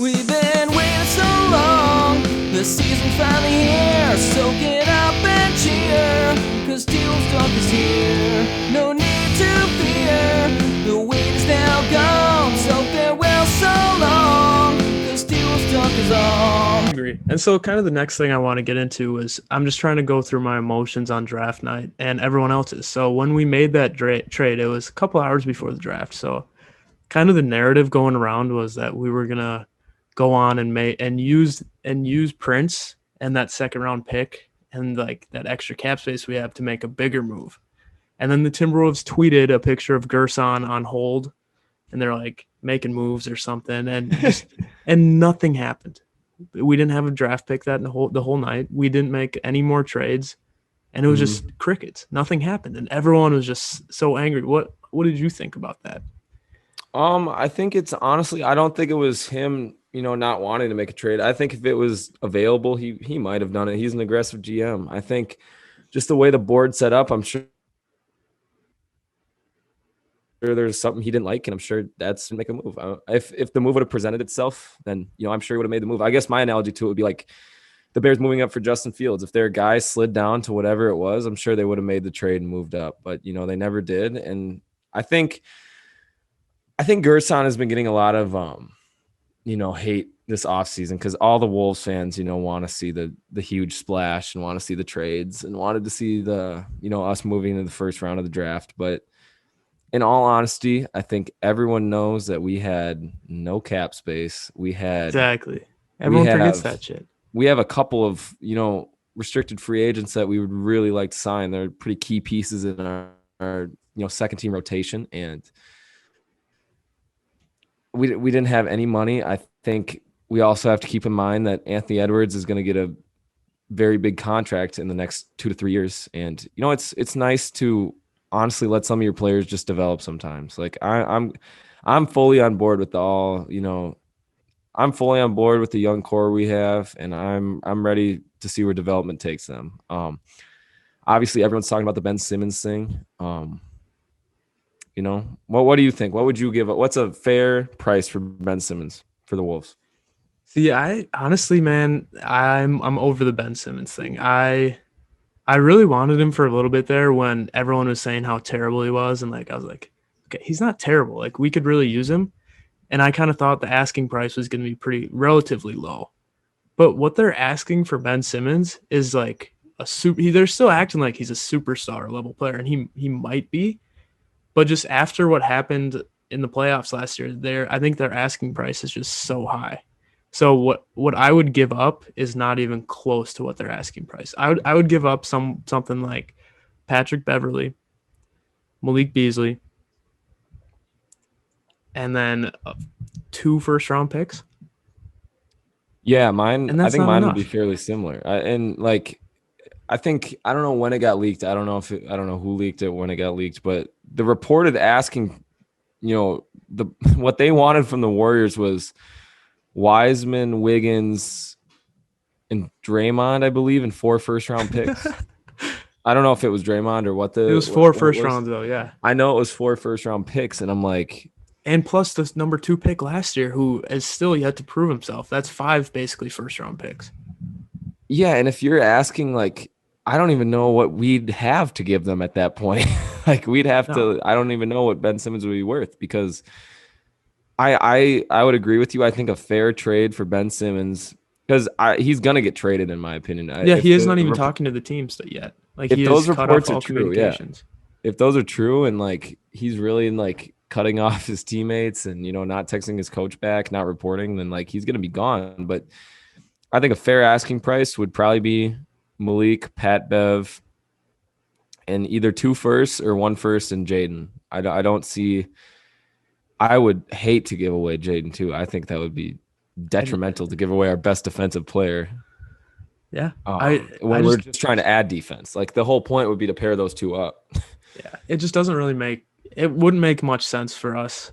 We've been waiting so long, the season finally here. Soak it up and cheer, cause T-Wolves Dunk is here. No need to fear, the wait is now gone. So farewell so long, cause T-Wolves Dunk is on. I agree. And so kind of the next thing I want to get into is I'm just trying to go through my emotions on draft night and everyone else's. So when we made that trade, it was a couple hours before the draft. So kind of the narrative going around was that we were gonna go on and use Prince and that second round pick and like that extra cap space we have to make a bigger move. And then the Timberwolves tweeted a picture of Gerson on hold, and they're like making moves or something, and nothing happened. We didn't have a draft pick the whole night. We didn't make any more trades, and it was just crickets. Nothing happened, and everyone was just so angry. What did you think about that? I think it's honestly, I don't think it was him, not wanting to make a trade. I think if it was available, he might have done it. He's an aggressive GM. I think just the way the board set up, I'm sure there's something he didn't like, and I'm sure that's to make a move. If the move would have presented itself, then I'm sure he would have made the move. I guess my analogy to it would be like the Bears moving up for Justin Fields. If their guy slid down to whatever it was, I'm sure they would have made the trade and moved up. But they never did. And I think Gerson has been getting a lot of hate this offseason because all the Wolves fans, want to see the huge splash and want to see the trades and wanted to see the us moving into the first round of the draft. But in all honesty, I think everyone knows that we had no cap space. Exactly. Everyone forgets that shit. We have a couple of, restricted free agents that we would really like to sign. They're pretty key pieces in our second team rotation. And we didn't have any money. I think we also have to keep in mind that Anthony Edwards is going to get a very big contract in the next 2 to 3 years. And, it's nice to honestly let some of your players just develop sometimes. Like I'm fully on board with I'm fully on board with the young core we have, and I'm ready to see where development takes them. Obviously everyone's talking about the Ben Simmons thing. What do you think? What would you give? What's a fair price for Ben Simmons for the Wolves? See, I honestly, man, I'm over the Ben Simmons thing. I really wanted him for a little bit there when everyone was saying how terrible he was, and I was like, okay, he's not terrible. Like we could really use him, and I kind of thought the asking price was going to be relatively low. But what they're asking for Ben Simmons is like they're still acting like he's a superstar level player, and he might be. But just after what happened in the playoffs last year, I think their asking price is just so high. So what I would give up is not even close to what their asking price. I would give up something like Patrick Beverley, Malik Beasley, and then 2 first-round picks. Yeah, mine. I think mine would be fairly similar. I don't know when it got leaked. I don't know who leaked it when it got leaked, but the reported asking, what they wanted from the Warriors was Wiseman, Wiggins, and Draymond, I believe, and 4 first-round picks. I don't know if it was Draymond or what. It was 4 first rounds, though, yeah. I know it was 4 first-round picks, and I'm like... And plus the number 2 pick last year, who is still yet to prove himself. That's 5 basically first-round picks. Yeah, and if you're asking, I don't even know what we'd have to give them at that point. We'd have to... I don't even know what Ben Simmons would be worth because... I would agree with you. I think a fair trade for Ben Simmons, because he's gonna get traded in my opinion. Yeah, he is not even talking to the teams yet. If those reports are true, if those are true, and he's really cutting off his teammates and not texting his coach back, not reporting, then he's gonna be gone. But I think a fair asking price would probably be Malik, Pat Bev, and either 2 firsts or 1 first and Jaden. I don't see. I would hate to give away Jaden too. I think that would be detrimental to give away our best defensive player. Yeah. We're just trying to add defense. The whole point would be to pair those 2 up. Yeah. It just doesn't really it wouldn't make much sense for us